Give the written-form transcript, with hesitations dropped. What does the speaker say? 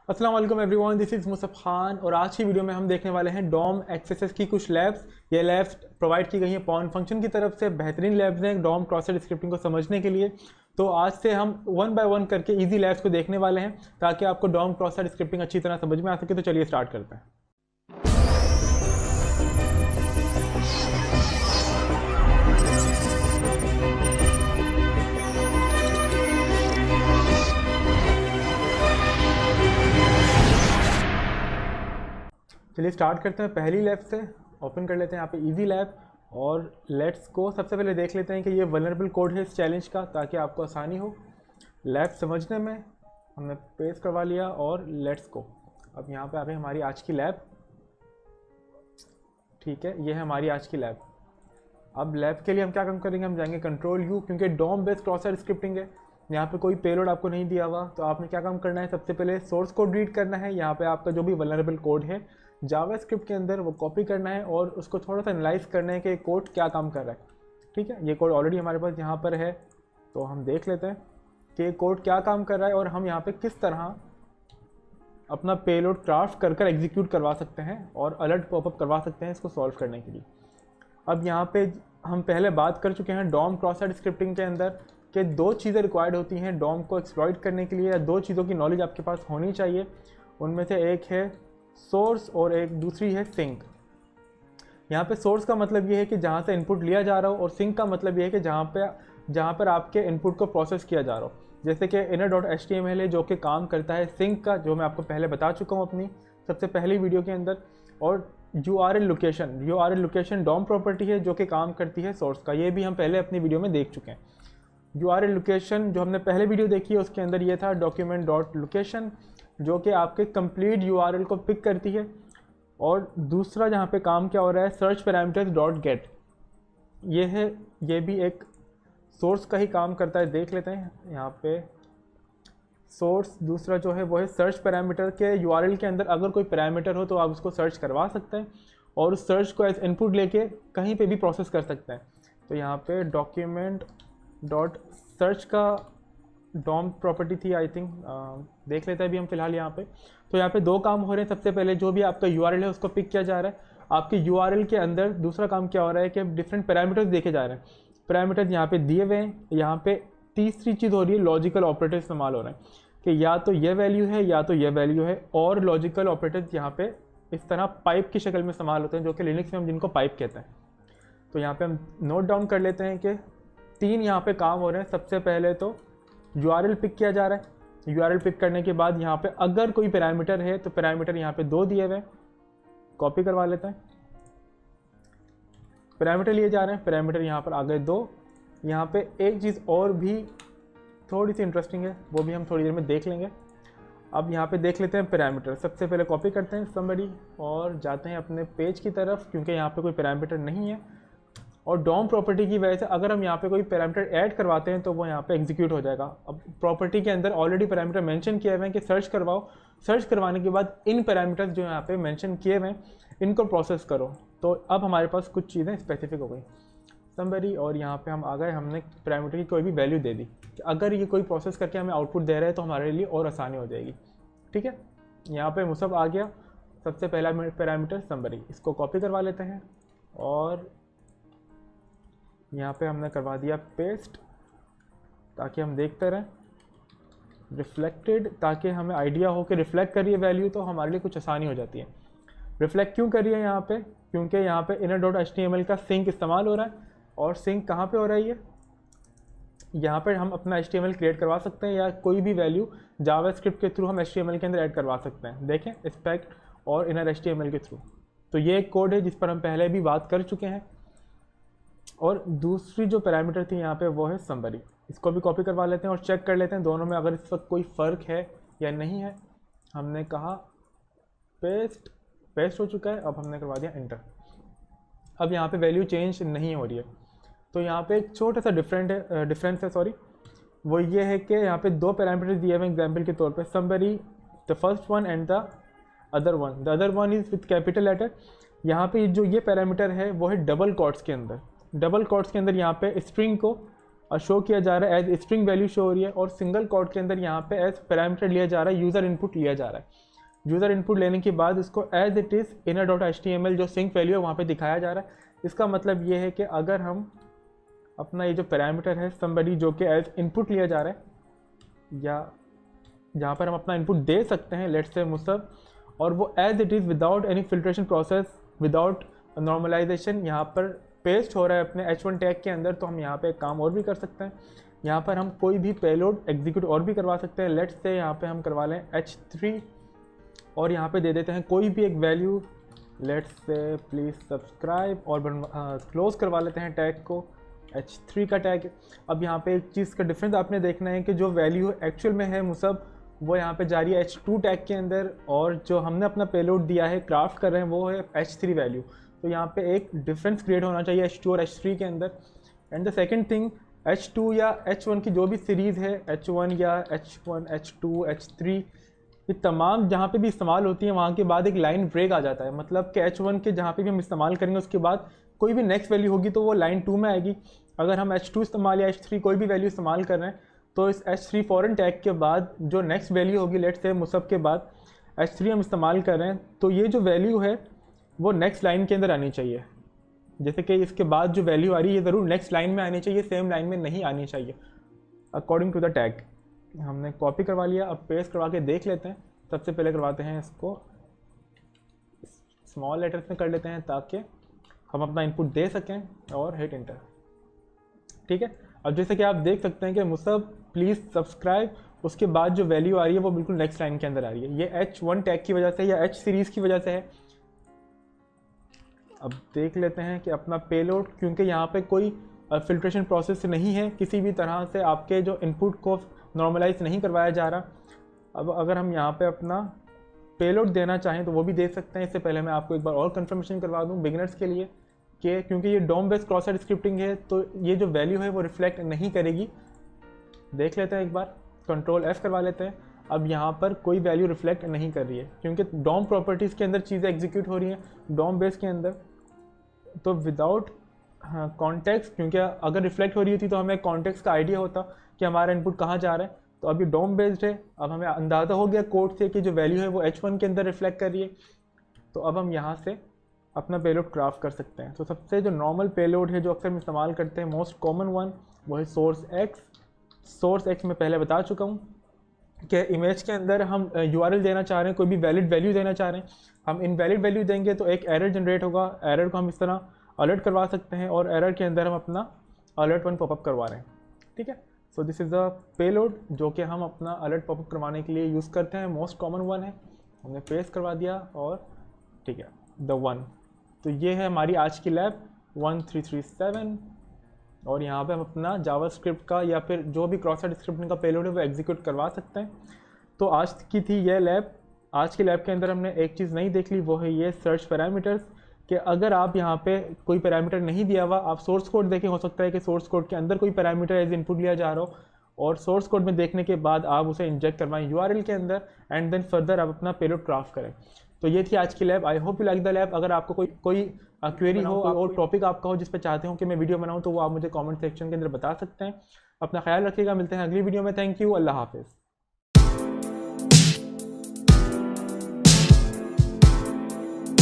अस्सलाम वालेकुम everyone, this is मुसफ़ Khan और आज की वीडियो में हम देखने वाले हैं डॉम एक्सेसेस की कुछ लैब्स। ये लैब्स प्रोवाइड की गई हैं पॉन फंक्शन की तरफ से। बेहतरीन लैब्स हैं डॉम क्रॉस साइट स्क्रिप्टिंग को समझने के लिए। तो आज से हम वन बाय वन करके इजी लैब्स को देखने वाले हैं ताकि आपको डॉम क्रॉस साइट स्क्रिप्टिंग अच्छी तरह समझ में आ सके। तो चलिए स्टार्ट करते हैं। चलिए स्टार्ट करते हैं पहली लैब से। ओपन कर लेते हैं यहाँ पे इजी लैब और लेट्स को सबसे पहले देख लेते हैं कि ये वल्नरेबल कोड है इस चैलेंज का, ताकि आपको आसानी हो लैब समझने में। हमने पेस्ट करवा लिया और लेट्स को। अब यहाँ पे आ गई हमारी आज की लैब। ठीक है, ये है हमारी आज की लैब। अब लैब के लिए हम क्या काम करेंगे, हम जाएंगे कंट्रोल यू, क्योंकि DOM based cross site scripting है। यहाँ पे कोई पेलोड आपको नहीं दिया हुआ, तो आपने क्या काम करना है, सबसे पहले सोर्स कोड रीड करना है। यहाँ पे आपका जो भी वल्नरेबल कोड है जावास्क्रिप्ट के अंदर वो कॉपी करना है और उसको थोड़ा सा एनालाइज करना है कि कोड क्या काम कर रहा है। ठीक है, ये कोड ऑलरेडी हमारे पास यहाँ पर है, तो हम देख लेते हैं कि कोड क्या काम कर रहा है और हम यहाँ पे किस तरह अपना पेलोड क्राफ्ट कर एग्जीक्यूट करवा सकते हैं और अलर्ट पॉपअप करवा सकते हैं इसको सॉल्व करने के लिए। अब यहाँ पे हम पहले बात कर चुके हैं डॉम क्रॉस साइट स्क्रिप्टिंग के अंदर कि दो चीज़ें रिक्वायर्ड होती हैं डॉम को एक्सप्लॉइट करने के लिए, या दो चीज़ों की नॉलेज आपके पास होनी चाहिए। उनमें से एक है सोर्स और एक दूसरी है सिंक। यहाँ पे सोर्स का मतलब ये है कि जहाँ से इनपुट लिया जा रहा हो, और सिंक का मतलब ये है कि जहाँ पर आपके इनपुट को प्रोसेस किया जा रहा हो। जैसे कि inner.html है जो कि काम करता है सिंक का, जो मैं आपको पहले बता चुका हूँ अपनी सबसे पहली वीडियो के अंदर। और URL लोकेशन डॉम प्रॉपर्टी है जो कि काम करती है सोर्स का। ये भी हम पहले अपनी वीडियो में देख चुके हैं। URL लोकेशन जो हमने पहले वीडियो देखी है उसके अंदर ये था document.location, जो कि आपके कंप्लीट URL को पिक करती है। और दूसरा जहाँ पे काम क्या हो रहा है, सर्च पैरामीटर्स डॉट गेट, ये भी एक सोर्स का ही काम करता है। देख लेते हैं यहाँ पे सोर्स दूसरा जो है वो है सर्च पैरामीटर के URL के अंदर अगर कोई पैरामीटर हो तो आप उसको सर्च करवा सकते हैं और उस सर्च को एज इनपुट लेके कहीं पे भी प्रोसेस कर सकते हैं। तो यहाँ पे डॉक्यूमेंट डॉट सर्च का डॉम प्रॉपर्टी थी आई थिंक, देख लेते हैं अभी हम फिलहाल यहाँ पे। तो यहाँ पे दो काम हो रहे हैं। सबसे पहले जो भी आपका URL है उसको पिक किया जा रहा है आपके URL के अंदर। दूसरा काम क्या हो रहा है कि डिफरेंट पैरामीटर्स देखे जा रहे हैं, पैरामीटर्स यहाँ पे दिए हुए हैं। यहाँ पे तीसरी चीज़ हो रही है लॉजिकल ऑपरेटर इस्तेमाल हो रहे हैं कि या तो ये वैल्यू है या तो ये वैल्यू है। और लॉजिकल ऑपरेटर्स यहाँ पे इस तरह पाइप की शक्ल में इस्तेमाल होते हैं, जो कि लिनक्स में हम जिनको पाइप कहते हैं। तो यहाँ पे हम नोट डाउन कर लेते हैं कि तीन यहाँ पे काम हो रहे हैं। सबसे पहले तो URL पिक किया जा रहा है। URL पिक करने के बाद यहाँ पे अगर कोई पैरामीटर है तो पैरामीटर यहाँ पे दो दिए हुए हैं, कॉपी करवा लेते हैं। पैरामीटर लिए जा रहे हैं, पैरामीटर यहाँ पर आ गए दो। यहाँ पे एक चीज़ और भी थोड़ी सी इंटरेस्टिंग है, वो भी हम थोड़ी देर में देख लेंगे। अब यहाँ पे देख लेते हैं पैरामीटर। सबसे पहले कॉपी करते हैं somebody और जाते हैं अपने पेज की तरफ, क्योंकि यहाँ पे कोई पैरामीटर नहीं है। और डॉम प्रॉपर्टी की वजह से अगर हम यहाँ पे कोई पैरामीटर ऐड करवाते हैं तो वो यहाँ पे एग्जीक्यूट हो जाएगा। अब प्रॉपर्टी के अंदर ऑलरेडी पैरामीटर मेंशन किए हुए हैं कि सर्च करवाओ। सर्च करवाने के बाद इन पैरामीटर्स जो यहाँ पे मेंशन किए हुए हैं इनको प्रोसेस करो। तो अब हमारे पास कुछ चीज़ें स्पेसिफिक हो गई somebody, और यहाँ पे हम आ गए, हमने पैरामीटर की कोई भी वैल्यू दे दी कि अगर ये कोई प्रोसेस करके हमें आउटपुट दे रहा है तो हमारे लिए और आसानी हो जाएगी। ठीक है, यहाँ पे मुसब आ गया सबसे पहला पैरामीटर somebody, इसको कॉपी करवा लेते हैं और यहाँ पे हमने करवा दिया पेस्ट, ताकि हम देखते रहें रिफ्लेक्टेड, ताकि हमें आइडिया हो कि रिफ्लेक्ट करिए वैल्यू तो हमारे लिए कुछ आसानी हो जाती है। रिफ्लेक्ट क्यों करिए यहाँ पे, क्योंकि यहाँ पे inner.html का सिंक इस्तेमाल हो रहा है। और सिंक कहाँ पे हो रही है, यहाँ पर हम अपना HTML क्रिएट करवा सकते हैं या कोई भी वैल्यू जावास्क्रिप्ट के थ्रू हम HTML के अंदर ऐड करवा सकते हैं। देखें स्पेक्ट और इनर HTML के थ्रू। तो ये एक कोड है जिस पर हम पहले भी बात कर चुके हैं। और दूसरी जो पैरामीटर थी यहाँ पे वो है somebody, इसको भी कॉपी करवा लेते हैं और चेक कर लेते हैं दोनों में अगर इस वक्त कोई फ़र्क है या नहीं है। हमने कहा पेस्ट हो चुका है, अब हमने करवा दिया एंटर। अब यहाँ पे वैल्यू चेंज नहीं हो रही है। तो यहाँ पे एक छोटा सा डिफरेंस है वो ये है कि यहाँ पे दो पैरामीटर्स दिए हुए एग्जाम्पल के तौर पे somebody the first one and the other one is with capital letter. यहाँ पे जो ये पैरामीटर है वो है डबल कोट्स के अंदर। डबल कोट्स के अंदर यहाँ पे स्ट्रिंग को और शो किया जा रहा है एज स्ट्रिंग वैल्यू शो हो रही है, और सिंगल कोट के अंदर यहाँ पे एज पैरामीटर लिया जा रहा है, यूज़र इनपुट लिया जा रहा है। यूज़र इनपुट लेने के बाद इसको as it is inner dot HTML जो सिंक वैल्यू है वहाँ पे दिखाया जा रहा है। इसका मतलब ये है कि अगर हम अपना ये जो पैरामीटर है somebody जो कि एज इनपुट लिया जा रहा है, या जहाँ पर हम अपना इनपुट दे सकते हैं लेट्स से मुसब, और वो as it is without any filtration process, without normalization यहाँ पर पेस्ट हो रहा है अपने H1 टैग के अंदर, तो हम यहाँ पे एक काम और भी कर सकते हैं। यहाँ पर हम कोई भी पेलोड एग्जीक्यूट और भी करवा सकते हैं। लेट्स से यहाँ पे हम करवा लें H3 और यहाँ पे दे देते हैं कोई भी एक value, let's say please subscribe, और क्लोज करवा लेते हैं टैग को, H3 का टैग। अब यहाँ पे एक चीज़ का डिफरेंस आपने देखना है कि जो वैल्यू एक्चुअल में है मुसब वो यहाँ पे जा रही है H2 टैग के अंदर, और जो हमने अपना पेलोड दिया है क्राफ्ट कर रहे हैं वो है H3 वैल्यू। तो यहाँ पे एक डिफरेंस क्रिएट होना चाहिए H2 और H3 के अंदर। And the second thing, H2 या H1 की जो भी सीरीज़ है, H1 या H1, H2, H3, ये तमाम जहाँ पे भी इस्तेमाल होती है वहाँ के बाद एक लाइन ब्रेक आ जाता है। मतलब कि H1 के जहाँ पे भी हम इस्तेमाल करेंगे उसके बाद कोई भी नेक्स्ट वैल्यू होगी तो वो लाइन 2 में आएगी। अगर हम H2 इस्तेमाल या H3 कोई भी वैल्यू इस्तेमाल कर रहे हैं तो इस H3 फॉरेन टैग के बाद जो नेक्स्ट वैल्यू होगी, लेट्स से मुसब के बाद H3 हम इस्तेमाल कर रहे हैं, तो ये जो वैल्यू है वो नेक्स्ट लाइन के अंदर आनी चाहिए। जैसे कि इसके बाद जो वैल्यू आ रही है ये ज़रूर नेक्स्ट लाइन में आनी चाहिए, सेम लाइन में नहीं आनी चाहिए अकॉर्डिंग टू द टैग। हमने कॉपी करवा लिया, अब पेस्ट करवा के देख लेते हैं। सबसे पहले करवाते हैं इसको स्मॉल लेटर्स में कर लेते हैं ताकि हम अपना इनपुट दे सकें, और हिट एंटर। ठीक है, अब जैसे कि आप देख सकते हैं कि मुसब प्लीज़ सब्सक्राइब, उसके बाद जो वैल्यू आ रही है वो बिल्कुल नेक्स्ट लाइन के अंदर आ रही है। ये H1 टैग की वजह से या H सीरीज़ की वजह से है। अब देख लेते हैं कि अपना पेलोड, क्योंकि यहाँ पे कोई फिल्ट्रेशन प्रोसेस नहीं है, किसी भी तरह से आपके जो इनपुट को नॉर्मलाइज नहीं करवाया जा रहा। अब अगर हम यहाँ पे अपना पेलोड देना चाहें तो वो भी दे सकते हैं। इससे पहले मैं आपको एक बार और कंफर्मेशन करवा दूँ बिगिनर्स के लिए कि क्योंकि ये डोम बेस्ड क्रॉस साइट स्क्रिप्टिंग है तो ये जो वैल्यू है वो रिफ्लेक्ट नहीं करेगी। देख लेते हैं एक बार, कंट्रोल F करवा लेते हैं। अब यहाँ पर कोई वैल्यू रिफ्लेक्ट नहीं कर रही है क्योंकि डोम प्रॉपर्टीज़ के अंदर चीज़ें एग्जीक्यूट हो रही हैं डोम बेस के अंदर। तो विदाउट कॉन्टेक्स्ट, क्योंकि अगर रिफ्लेक्ट हो रही होती तो हमें कॉन्टेक्स्ट का आइडिया होता कि हमारा इनपुट कहाँ जा रहा है। तो अभी डोम बेस्ड है, अब हमें अंदाज़ा हो गया कोड से कि जो वैल्यू है वो H1 के अंदर रिफ्लेक्ट कर रही है। तो अब हम यहाँ से अपना पेलोड क्राफ्ट कर सकते हैं। तो सबसे जो नॉर्मल पेलोड है जो अक्सर हम इस्तेमाल करते हैं, मोस्ट कॉमन वन, वो है सोर्स एक्स। सोर्स एक्स मैं पहले बता चुका हूँ कि इमेज के अंदर हम URL देना चाह रहे हैं, कोई भी वैलिड वैल्यू देना चाह रहे हैं। हम इनवैलिड वैल्यू देंगे तो एक एरर जनरेट होगा, एरर को हम इस तरह अलर्ट करवा सकते हैं, और एरर के अंदर हम अपना अलर्ट वन पॉपअप करवा रहे हैं। ठीक है, so this is the payload जो कि हम अपना अलर्ट पॉपअप करवाने के लिए यूज़ करते हैं। मोस्ट कॉमन वन है, हमने पेस्ट करवा दिया, और ठीक है द वन। तो ये है हमारी आज की लैब 1337, और यहाँ पे हम अपना जावास्क्रिप्ट का या फिर जो भी क्रॉस साइट स्क्रिप्टिंग का पेलोड है वो एग्जीक्यूट करवा सकते हैं। तो आज की थी यह लैब। आज की लैब के अंदर हमने एक चीज़ नहीं देख ली, वो है ये सर्च पैरामीटर्स, कि अगर आप यहाँ पे कोई पैरामीटर नहीं दिया हुआ, आप सोर्स कोड देखें, हो सकता है कि सोर्स कोड के अंदर कोई पैरामीटर एज इनपुट लिया जा रहा हो, और सोर्स कोड में देखने के बाद आप उसे इंजेक्ट करवाएं URL के अंदर, एंड देन फर्दर आप अपना पेलोड क्राफ्ट करें। तो ये थी आज की lab. I hope you like the lab. अगर आपको कोई क्वेरी हो और टॉपिक आपका हो जिस पे चाहते हो कि मैं वीडियो बनाऊं, तो वो आप मुझे कमेंट सेक्शन के अंदर बता सकते हैं। अपना ख्याल रखिएगा, मिलते हैं अगली वीडियो में। थैंक यू, अल्लाह हाफिज़।